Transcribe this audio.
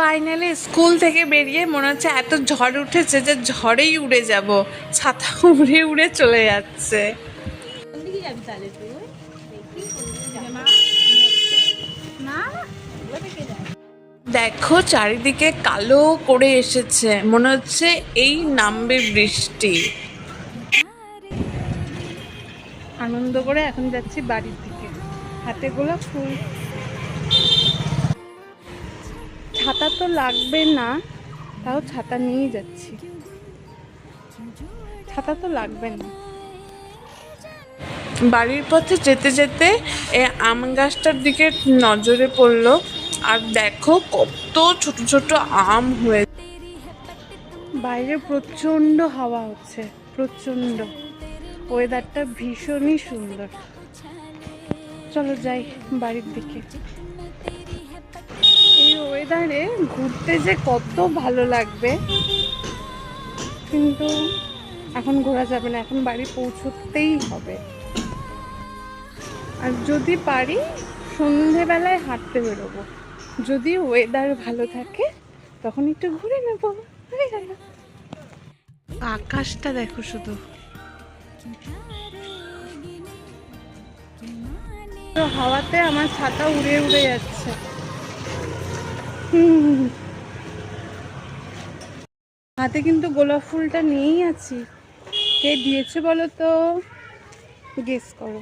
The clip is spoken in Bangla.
ফাইনালি স্কুল থেকে বেরিয়ে মনে হচ্ছে এত ঝড় উঠেছে যে ঝড়েই উড়ে যাব, ছাতা উড়ে উড়ে চলে যাচ্ছে। দেখো চারিদিকে কালো করে এসেছে, মনে হচ্ছে এই নামবে বৃষ্টি। আনন্দ করে এখন যাচ্ছি বাড়ির দিকে, হাতে গোলাপ ফুল। ছাতা তো লাগবে না, তাও ছাতা নিয়ে যাচ্ছি। ছাতা তো লাগবে না। বাড়ির পথে যেতে যেতে আম গাছটার দিকে নজরে পড়লো, আর দেখো কত ছোট ছোট আম হয়ে। বাইরে প্রচন্ড হাওয়া হচ্ছে, প্রচন্ড। ওয়েদারটা ভীষণই সুন্দর। চলো যাই বাড়ির দিকে। এই ওয়েদারে ঘুরতে যে কত ভালো লাগবে, কিন্তু এখন ঘোরা যাবে না, এখন বাড়ি পৌঁছতেই হবে। আর যদি পারি সন্ধেবেলায় হাঁটতে বেরোবো, যদি ওয়েদার ভালো থাকে তখন একটু ঘুরে নেবো। হয়ে গেল। আকাশটা দেখো শুধু, তো হাওয়াতে আমার ছাতা উড়ে উড়ে যাচ্ছে। হাতে কিন্তু গোলাপ ফুলটা নিয়েই আছি। কে দিয়েছে বলো তো? গেস করো।